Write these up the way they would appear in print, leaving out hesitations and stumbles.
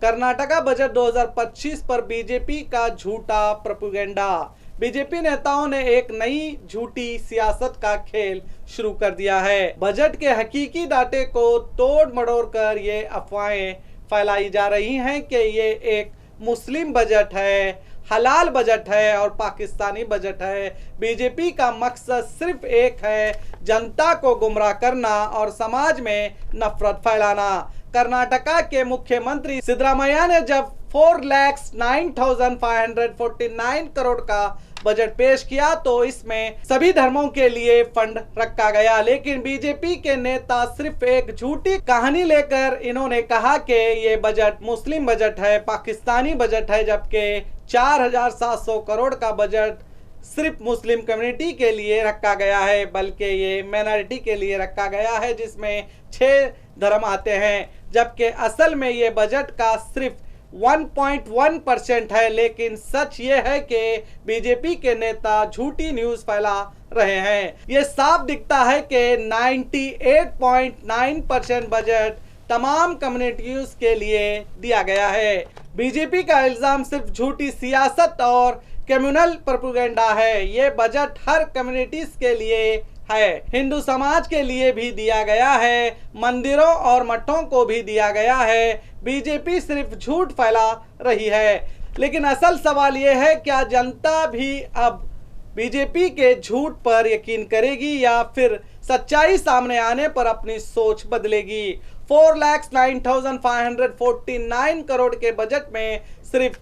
Karnataka budget 2025 पर BJP का झूठा प्रोपेगेंडा। बीजेपी नेताओं ने एक नई झूठी सियासत का खेल शुरू कर दिया है। बजट के हकीकी डाटे को तोड़ मड़ोड़ कर ये अफवाहें फैलाई जा रही हैं कि ये एक मुस्लिम बजट है, हलाल बजट है और पाकिस्तानी बजट है। बीजेपी का मकसद सिर्फ एक है, जनता को गुमराह करना और समाज में नफरत फैलाना। कर्नाटका के मुख्यमंत्री सिद्धरामैया ने जब 4,09,549 करोड़ का बजट पेश किया तो इसमें सभी धर्मों के लिए फंड रखा गया, लेकिन बीजेपी के नेता सिर्फ एक झूठी कहानी लेकर इन्होंने कहा कि ये बजट मुस्लिम बजट है, पाकिस्तानी बजट है, जबकि 4,700 करोड़ का बजट सिर्फ मुस्लिम कम्युनिटी के लिए रखा गया है, बल्कि ये माइनॉरिटी के लिए रखा गया है जिसमें 6 धर्म आते हैं, जबकि असल में ये बजट का सिर्फ 1.1% है। लेकिन सच ये है कि बीजेपी के नेता झूठी न्यूज़ फैला रहे हैं। ये साफ दिखता है कि 98.9% बजट तमाम कम्युनिटीज के लिए दिया गया है। बीजेपी का इल्जाम सिर्फ झूठी सियासत और कम्युनल प्रोपेगेंडा है। ये बजट हर कम्युनिटीज के लिए है, हिंदू समाज के लिए भी दिया गया है, मंदिरों और मठों को भी दिया गया है। बीजेपी सिर्फ झूठ फैला रही है, लेकिन असल सवाल यह है, क्या जनता भी अब बीजेपी के झूठ पर यकीन करेगी या फिर सच्चाई सामने आने पर अपनी सोच बदलेगी। 4,09,549 करोड़ के बजट में सिर्फ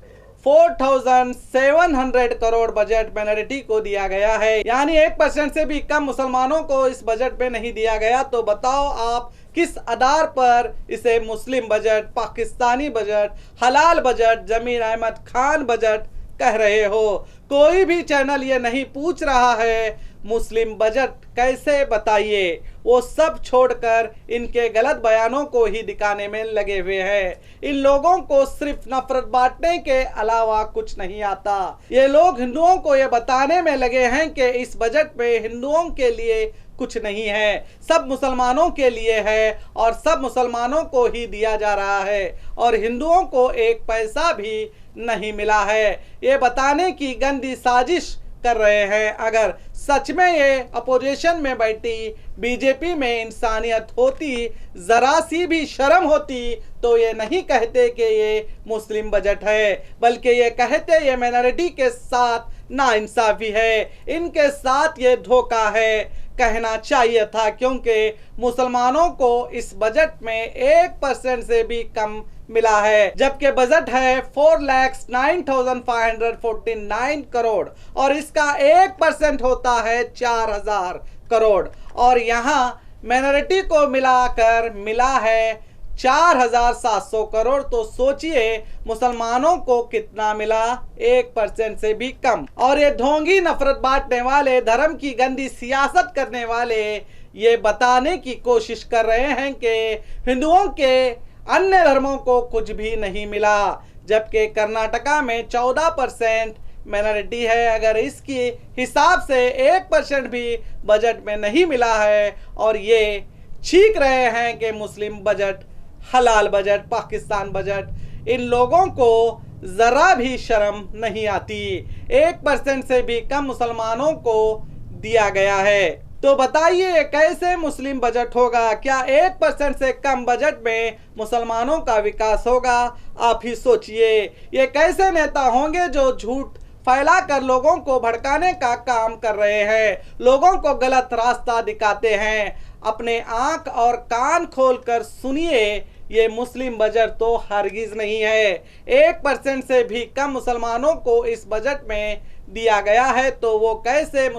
4,700 करोड़ बजट माइनॉरिटी को दिया गया है, यानी 1% से भी कम मुसलमानों को इस बजट में नहीं दिया गया। तो बताओ आप किस आधार पर इसे मुस्लिम बजट, पाकिस्तानी बजट, हलाल बजट, जमीर अहमद खान बजट कह रहे हो। कोई भी चैनल ये नहीं पूछ रहा है मुस्लिम बजट कैसे, बताइए। वो सब छोड़कर इनके गलत बयानों को ही दिखाने में लगे हुए हैं। इन लोगों को सिर्फ नफरत बांटने के अलावा कुछ नहीं आता। ये लोग हिंदुओं को ये बताने में लगे हैं कि इस बजट में हिंदुओं के लिए कुछ नहीं है, सब मुसलमानों के लिए है और सब मुसलमानों को ही दिया जा रहा है और हिंदुओं को एक पैसा भी नहीं मिला है। ये बताने की गंदी साजिश कर रहे हैं। अगर सच में ये अपोजिशन में बैठी बीजेपी में इंसानियत होती, जरा सी भी शर्म होती, तो ये नहीं कहते कि ये मुस्लिम बजट है, बल्कि ये कहते ये माइनॉरिटी के साथ नाइंसाफी है, इनके साथ ये धोखा है कहना चाहिए था, क्योंकि मुसलमानों को इस बजट में 1% से भी कम मिला है, जबकि बजट है 4,09,549 करोड़ और इसका 1% होता है 4,000 करोड़ और यहाँ माइनॉरिटी को मिलाकर मिला है 4,700 करोड़। तो सोचिए मुसलमानों को कितना मिला, 1% से भी कम। और ये ढोंगी नफरत बांटने वाले, धर्म की गंदी सियासत करने वाले ये बताने की कोशिश कर रहे हैं कि हिंदुओं के अन्य धर्मों को कुछ भी नहीं मिला, जबकि कर्नाटका में 14% माइनॉरिटी है। अगर इसकी हिसाब से 1% भी बजट में नहीं मिला है और ये छींक रहे हैं कि मुस्लिम बजट, हलाल बजट, पाकिस्तान बजट, इन लोगों को जरा भी शर्म नहीं आती। 1% से भी कम मुसलमानों को दिया गया है। तो बताइए कैसे मुस्लिम बजट होगा? क्या 1% से कम बजट में मुसलमानों का विकास होगा? आप ही सोचिए। ये कैसे नेता होंगे जो झूठ फैलाकर लोगों को भड़काने का काम कर रहे हैं, लोगों को गलत रास्ता दिखाते हैं। अपने आंख और कान खोलकर सुनिए, ये मुस्लिम बजट तो हरगिज नहीं है। 1% से भी कम मुसलमानों को इस बजट में दिया गया है, तो वो कैसे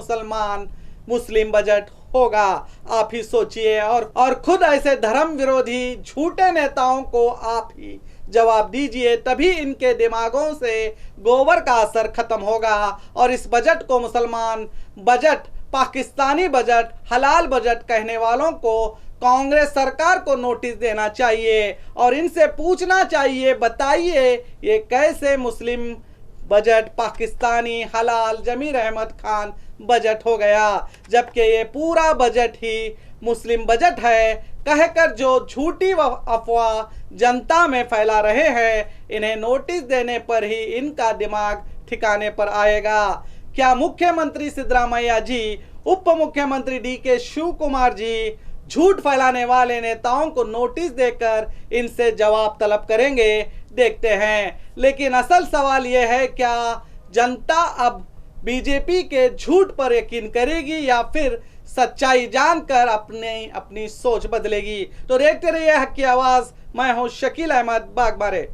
मुस्लिम बजट होगा? आप ही सोचिए और खुद ऐसे धर्म विरोधी झूठे नेताओं को आप ही जवाब दीजिए, तभी इनके दिमागों से गोबर का असर खत्म होगा और इस बजट को मुसलमान बजट, पाकिस्तानी बजट, हलाल बजट कहने वालों को कांग्रेस सरकार को नोटिस देना चाहिए और इनसे पूछना चाहिए, बताइए ये कैसे मुस्लिम बजट, पाकिस्तानी, हलाल, जमीर अहमद खान बजट हो गया, जबकि ये पूरा बजट ही मुस्लिम बजट है। कहकर जो झूठी अफवाह जनता में फैला रहे हैं, इन्हें नोटिस देने पर ही इनका दिमाग ठिकाने पर आएगा। क्या मुख्यमंत्री सिद्धरामैया जी, उप मुख्यमंत्री डीके शिव कुमार जी झूठ फैलाने वाले नेताओं को नोटिस देकर इनसे जवाब तलब करेंगे? देखते हैं। लेकिन असल सवाल यह है, क्या जनता अब बीजेपी के झूठ पर यकीन करेगी या फिर सच्चाई जानकर अपनी सोच बदलेगी? तो देखते रहिए हक की आवाज। मैं हूं शकील अहमद बागबारे।